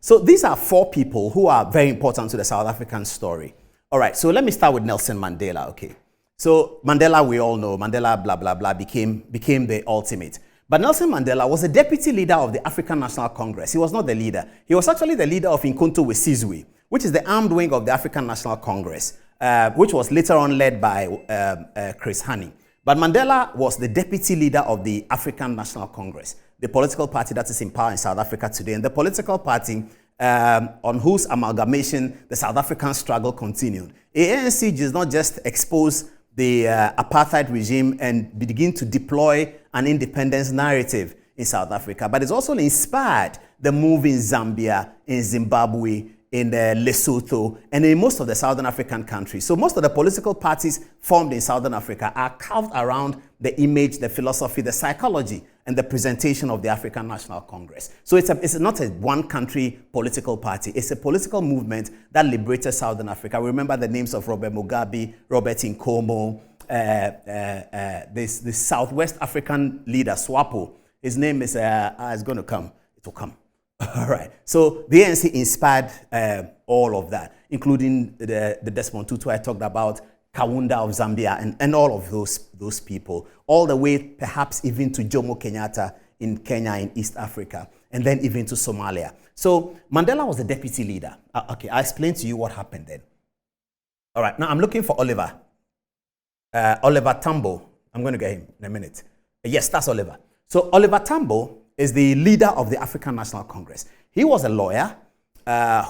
So these are 4 people who are very important to the South African story. All right, so let me start with Nelson Mandela, okay? So Mandela, we all know, Mandela, blah, blah, blah, became the ultimate. But Nelson Mandela was the deputy leader of the African National Congress. He was not the leader. He was actually the leader of Inkonto Wesizwe, which is the armed wing of the African National Congress, which was later on led by Chris Hani. But Mandela was the deputy leader of the African National Congress, the political party that is in power in South Africa today, and the political party on whose amalgamation the South African struggle continued. ANC does not just expose the apartheid regime and begin to deploy an independence narrative in South Africa, but it's also inspired the move in Zambia, in Zimbabwe, in Lesotho, and in most of the Southern African countries. So most of the political parties formed in Southern Africa are carved around the image, the philosophy, the psychology, and the presentation of the African National Congress. So it's not a one-country political party. It's a political movement that liberated Southern Africa. We remember the names of Robert Mugabe, Robert Nkomo, this Southwest African leader, SWAPO. His name is, it's going to come. It will come. All right. So the ANC inspired all of that, including the Desmond Tutu I talked about, Kaunda of Zambia, and all of those people, all the way perhaps even to Jomo Kenyatta in Kenya, in East Africa, and then even to Somalia. So Mandela was the deputy leader. Okay, I'll explain to you what happened then. All right. Now I'm looking for Oliver. Oliver Tambo. I'm going to get him in a minute. Yes, that's Oliver. So Oliver Tambo is the leader of the African National Congress. He was a lawyer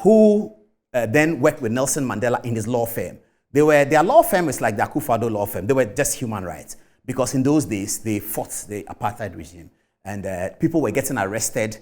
who then worked with Nelson Mandela in his law firm. Their law firm is like the Akufo-Addo law firm. They were just human rights, because in those days they fought the apartheid regime, and people were getting arrested.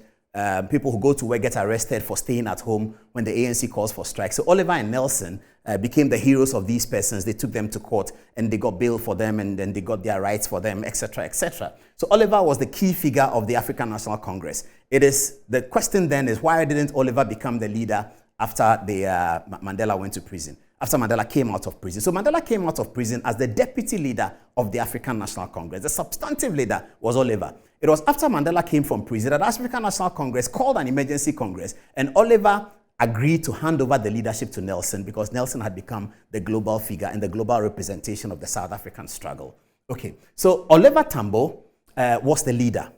People who go to work get arrested for staying at home when the ANC calls for strike. So Oliver and Nelson became the heroes of these persons. They took them to court and they got bail for them, and then they got their rights for them, etc., etc. So Oliver was the key figure of the African National Congress. The question then is, why didn't Oliver become the leader after Mandela went to prison? After Mandela came out of prison. So Mandela came out of prison as the deputy leader of the African National Congress. The substantive leader was Oliver. It was after Mandela came from prison that the African National Congress called an emergency Congress, and Oliver agreed to hand over the leadership to Nelson, because Nelson had become the global figure and the global representation of the South African struggle. Okay, so Oliver Tambo was the leader.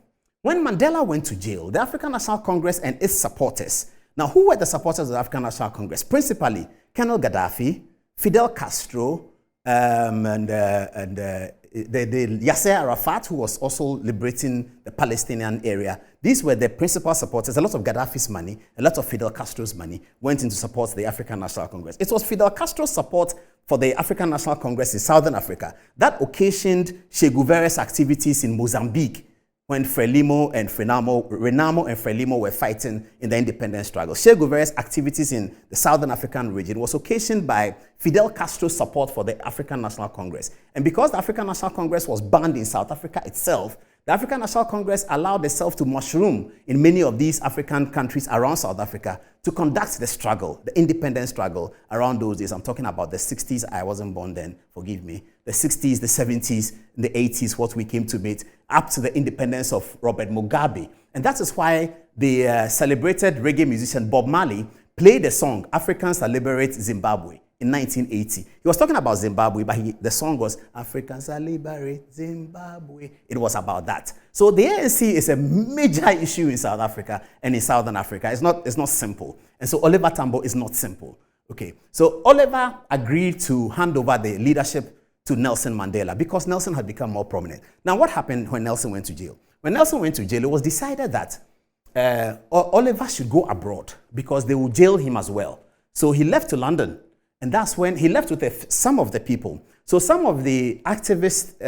When Mandela went to jail, the African National Congress and its supporters. Now, who were the supporters of the African National Congress? Principally, Colonel Gaddafi, Fidel Castro, and the Yasser Arafat, who was also liberating the Palestinian area. These were the principal supporters. A lot of Gaddafi's money, a lot of Fidel Castro's money went into support the African National Congress. It was Fidel Castro's support for the African National Congress in Southern Africa that occasioned Che Guevara's activities in Mozambique, when Renamo and Frelimo were fighting in the independence struggle. Che Guevara's activities in the Southern African region was occasioned by Fidel Castro's support for the African National Congress. And because the African National Congress was banned in South Africa itself, the African National Congress allowed itself to mushroom in many of these African countries around South Africa to conduct the struggle, the independence struggle around those days. I'm talking about the 60s. I wasn't born then, forgive me. The 60s, the 70s, and the 80s, what we came to meet, up to the independence of Robert Mugabe. And that is why the celebrated reggae musician Bob Marley played the song Africans Are Liberate Zimbabwe in 1980. He was talking about Zimbabwe, but the song was Africans Are Liberate Zimbabwe. It was about that. So the ANC is a major issue in South Africa and in Southern Africa. It's not simple. And so Oliver Tambo is not simple. Okay, so Oliver agreed to hand over the leadership to Nelson Mandela because Nelson had become more prominent. Now, what happened when Nelson went to jail? When Nelson went to jail, it was decided that Oliver should go abroad because they would jail him as well. So he left to London, and that's when he left with some of the people. So some of the activists,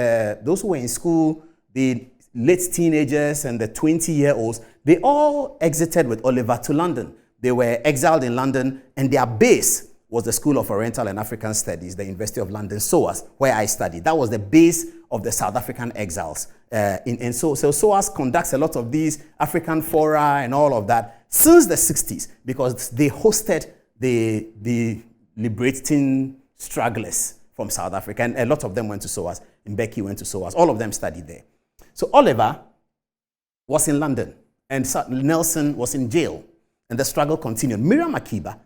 those who were in school, the late teenagers and the 20-year-olds, they all exited with Oliver to London. They were exiled in London, and their base was the School of Oriental and African Studies, the University of London, SOAS, where I studied. That was the base of the South African exiles. And so SOAS conducts a lot of these African fora and all of that since the 60s because they hosted the liberating stragglers from South Africa. And a lot of them went to SOAS. Mbeki went to SOAS. All of them studied there. So Oliver was in London and Nelson was in jail. and the struggle continued. Miriam Makeba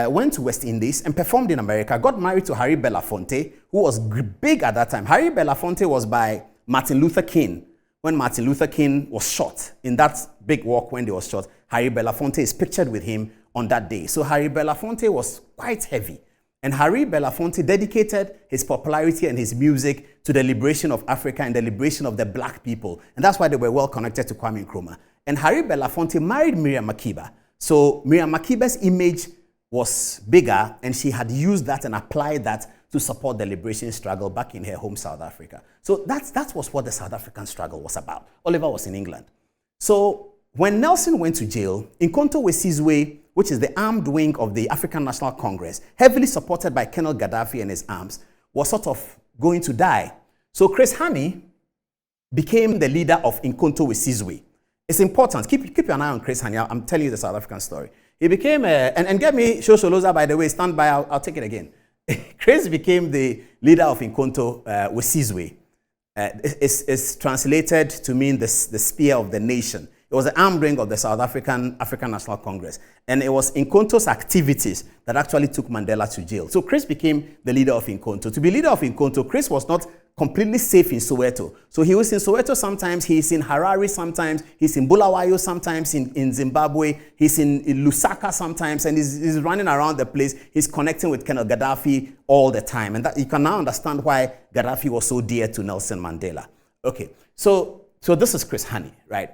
went to West Indies and performed in America, got married to Harry Belafonte, who was big at that time. Harry Belafonte was by Martin Luther King. When Martin Luther King was shot, in that big walk when they was shot, Harry Belafonte is pictured with him on that day. So Harry Belafonte was quite heavy. And Harry Belafonte dedicated his popularity and his music to the liberation of Africa and the liberation of the black people. And that's why they were well connected to Kwame Nkrumah. And Harry Belafonte married Miriam Makeba. So Miriam Makeba's image was bigger, and she had used that and applied that to support the liberation struggle back in her home South Africa. So that was what the South African struggle was about. Oliver was in England. So when Nelson went to jail, Nkonto Wesizwe, which is the armed wing of the African National Congress, heavily supported by Colonel Gaddafi and his arms, was sort of going to die. So Chris Hani became the leader of Nkonto Wesizwe. It's important. Keep an eye on Chris Hani. I'm telling you the South African story. He became, and get me Shosholoza, by the way, stand by, I'll take it again. Chris became the leader of Nkonto Wesizwe. It's translated to mean the spear of the nation. It was the arm wing of the South African National Congress. And it was Nkonto's activities that actually took Mandela to jail. So Chris became the leader of Nkonto. To be leader of Nkonto, Chris was not completely safe in Soweto. So he was in Soweto sometimes, he's in Harare sometimes, he's in Bulawayo sometimes, in Zimbabwe, he's in Lusaka sometimes, and he's running around the place. He's connecting with Colonel Gaddafi all the time. And that, you can now understand why Gaddafi was so dear to Nelson Mandela. Okay, so this is Chris Hani, right?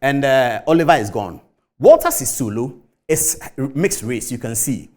And Oliver is gone. Walter Sisulu is mixed race, you can see.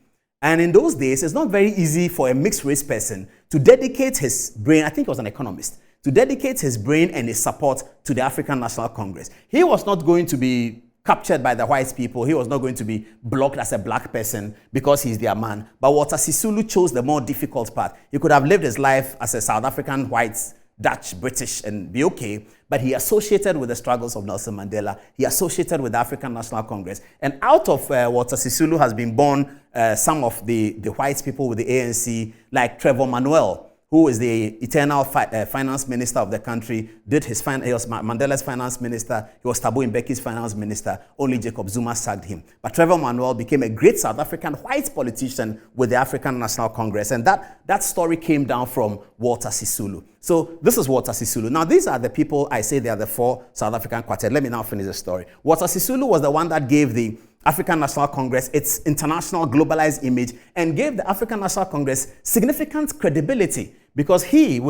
And in those days, it's not very easy for a mixed race person to dedicate his brain, I think he was an economist, to dedicate his brain and his support to the African National Congress. He was not going to be captured by the white people. He was not going to be blocked as a black person because he's their man. But Walter Sisulu chose the more difficult path. He could have lived his life as a South African white, Dutch, British, and be okay, but he associated with the struggles of Nelson Mandela. He associated with the African National Congress. And out of Walter Sisulu has been born some of the white people with the ANC, like Trevor Manuel, who is the eternal finance minister of the country, he was Mandela's finance minister, he was Thabo Mbeki's finance minister, only Jacob Zuma sacked him. But Trevor Manuel became a great South African white politician with the African National Congress, and that story came down from Walter Sisulu. So this is Walter Sisulu. Now these are the people, I say they are the 4 South African Quartet. Let me now finish the story. Walter Sisulu was the one that gave the African National Congress its international globalized image and gave the African National Congress significant credibility because he,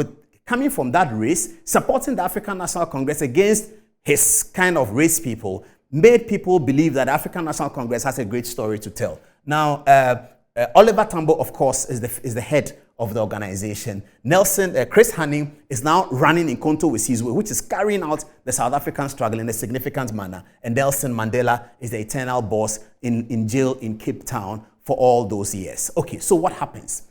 coming from that race, supporting the African National Congress against his kind of race people, made people believe that the African National Congress has a great story to tell. Now, Oliver Tambo, of course, is the head of the organization. Chris Hani is now running Nkonto Wesizwe, which is carrying out the South African struggle in a significant manner. And Nelson Mandela is the eternal boss in jail in Cape Town for all those years. Okay, so what happens?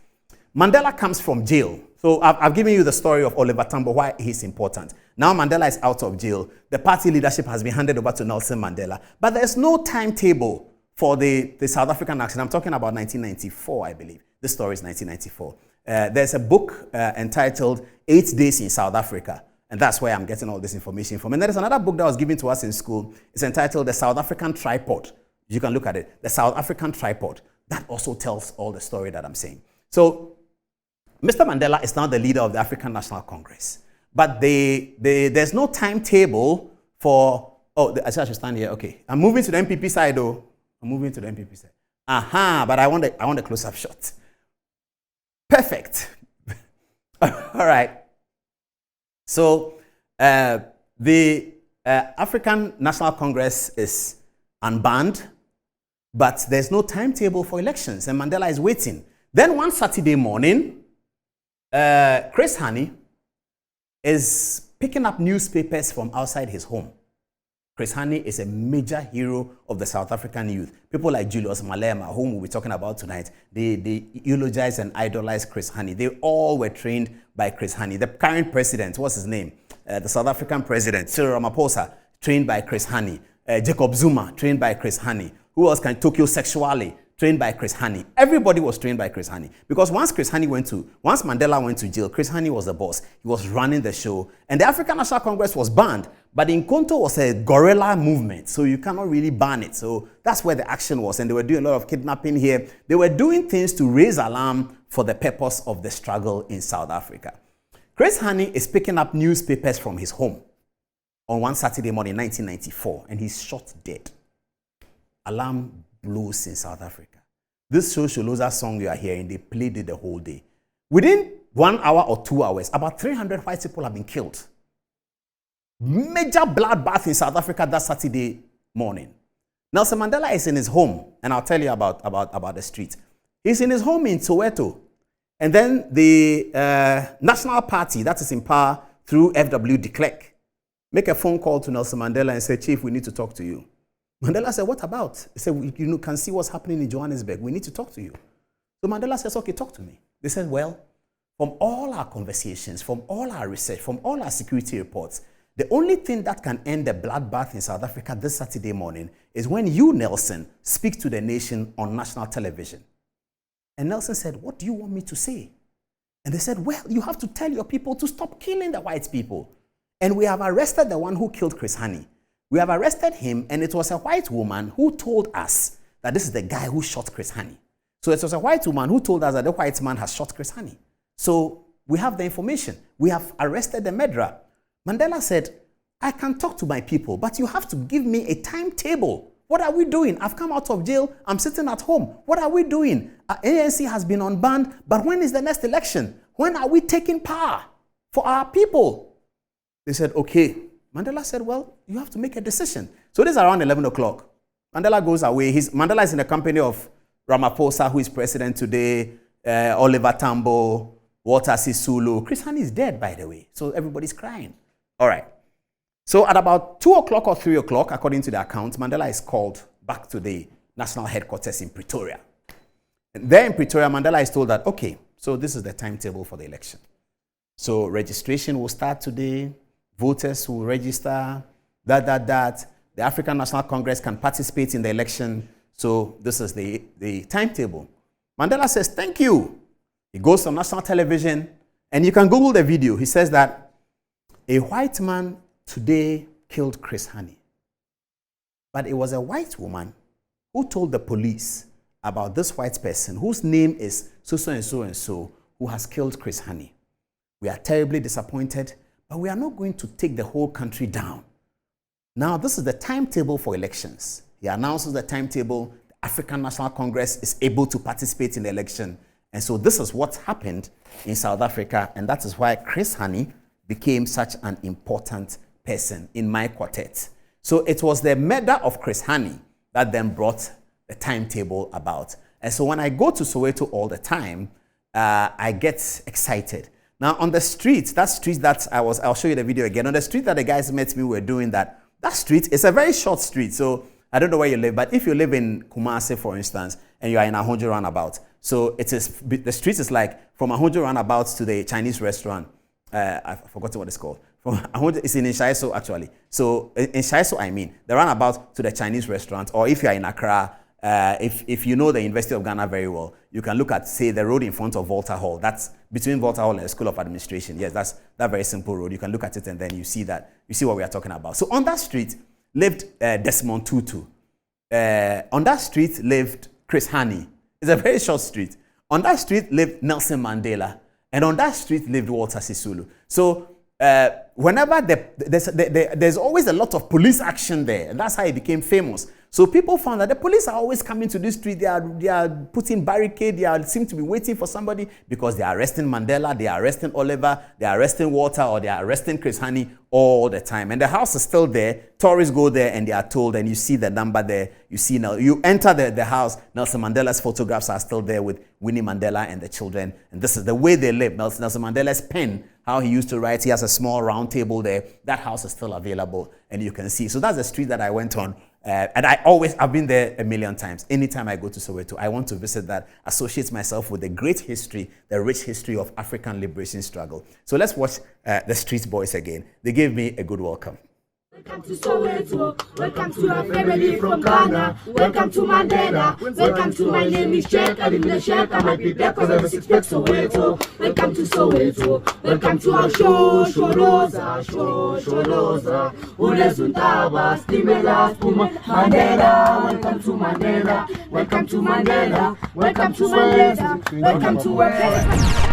Mandela comes from jail. So I've given you the story of Oliver Tambo, why he's important. Now Mandela is out of jail. The party leadership has been handed over to Nelson Mandela. But there's no timetable for the South African action. I'm talking about 1994, I believe. This story is 1994. There's a book entitled 8 Days in South Africa, and that's where I'm getting all this information from. And there's another book that was given to us in school. It's entitled The South African Tripod. You can look at it. The South African Tripod. That also tells all the story that I'm saying. So Mr. Mandela is now the leader of the African National Congress. But there's no timetable for, I should stand here. Okay. I'm moving to the MPP side, though. I'm moving to the MPP side. But I want a close-up shot. Perfect. All right. So the African National Congress is unbanned, but there's no timetable for elections, and Mandela is waiting. Then one Saturday morning, Chris Hani is picking up newspapers from outside his home. Chris Hani is a major hero of the South African youth. People like Julius Malema, whom we'll be talking about tonight, they eulogize and idolize Chris Hani. They all were trained by Chris Hani. The current president, what's his name? The South African president, Cyril Ramaphosa, trained by Chris Hani. Jacob Zuma, trained by Chris Hani. Who else can? Tokyo Sexuale, trained by Chris Hani. Everybody was trained by Chris Hani. Because once Mandela went to jail, Chris Hani was the boss. He was running the show. And the African National Congress was banned. But Nkonto was a guerrilla movement, so you cannot really ban it. So that's where the action was. And they were doing a lot of kidnapping here. They were doing things to raise alarm for the purpose of the struggle in South Africa. Chris Hani is picking up newspapers from his home on one Saturday morning, 1994, and he's shot dead. Alarm blows in South Africa. This show, Sholoza song you are hearing, they played it the whole day. Within 1 hour or 2 hours, about 300 white people have been killed. Major bloodbath in South Africa that Saturday morning. Nelson Mandela is in his home, and I'll tell you about the street. He's in his home in Soweto. And then the National Party, that is in power through FW de Klerk, make a phone call to Nelson Mandela and say, Chief, we need to talk to you. Mandela said, what about? He said, you can see what's happening in Johannesburg. We need to talk to you. So Mandela says, okay, talk to me. They said, well, from all our conversations, from all our research, from all our security reports, the only thing that can end the bloodbath in South Africa this Saturday morning is when you, Nelson, speak to the nation on national television. And Nelson said, what do you want me to say? And they said, well, you have to tell your people to stop killing the white people. And we have arrested the one who killed Chris Hani. We have arrested him, and it was a white woman who told us that this is the guy who shot Chris Hani. So it was a white woman who told us that the white man has shot Chris Hani. So we have the information. We have arrested the murderer. Mandela said, I can talk to my people, but you have to give me a timetable. What are we doing? I've come out of jail. I'm sitting at home. What are we doing? Our ANC has been unbanned, but when is the next election? When are we taking power for our people? They said, okay. Mandela said, well, you have to make a decision. So this is around 11 o'clock. Mandela goes away. Mandela is in the company of Ramaphosa, who is president today, Oliver Tambo, Walter Sisulu. Chris Hani is dead, by the way. So everybody's crying. All right. So at about 2 o'clock or 3 o'clock, according to the account, Mandela is called back to the national headquarters in Pretoria. And there in Pretoria, Mandela is told that, okay, so this is the timetable for the election. So registration will start today. Voters will register, The African National Congress can participate in the election. So this is the timetable. Mandela says, thank you. He goes on national television, and you can Google the video. He says that a white man today killed Chris Hani. But it was a white woman who told the police about this white person whose name is so and so, who has killed Chris Hani. We are terribly disappointed, but we are not going to take the whole country down. Now, this is the timetable for elections. He announces the timetable. The African National Congress is able to participate in the election. And so this is what happened in South Africa, and that is why Chris Hani became such an important person in my quartet. So it was the murder of Chris Hani that then brought the timetable about. And so when I go to Soweto all the time, I get excited. Now on the street, I'll show you the video again. On the street that the guys met me, we were doing that. That street is a very short street. So I don't know where you live, but if you live in Kumasi, for instance, and you are in Ahonjo roundabout, so the street is like from Ahonjo roundabout to the Chinese restaurant. I've forgotten what it's called. It's in Shaiso, actually. So in Shaiso, the roundabout to the Chinese restaurant, or if you are in Accra, if you know the University of Ghana very well, you can look at, say, the road in front of Volta Hall. That's between Volta Hall and the School of Administration. Yes, that's that very simple road. You can look at it and then you see what we are talking about. So on that street lived Desmond Tutu. On that street lived Chris Hani. It's a very short street. On that street lived Nelson Mandela. And on that street lived Walter Sisulu. So whenever there's always a lot of police action there, and that's how he became famous. So people found that the police are always coming to this street. They are putting barricade. They seem to be waiting for somebody because they are arresting Mandela, they are arresting Oliver, they are arresting Walter, or they are arresting Chris Hani all the time. And the house is still there. Tourists go there and they are told, and you see the number there. You see now, you enter the house. Nelson Mandela's photographs are still there with Winnie Mandela and the children. And this is the way they live. Nelson Mandela's pen, how he used to write. He has a small round table there. That house is still available, and you can see. So that's the street that I went on. And I've been there a million times. Anytime I go to Soweto, I want to visit that, associate myself with the great history, the rich history of African liberation struggle. So let's watch the Street Boys again. They gave me a good welcome. Welcome to Soweto, welcome to our family from Ghana, welcome to Mandela, welcome to my name is Sheikh, and in the Sheikh I might be there cause I respect Soweto, welcome to Soweto, welcome to our show, Sholoza, Ulezuntaba, Stimela, Mandela, welcome to Mandela, welcome to Mandela, welcome to Mandela, welcome to our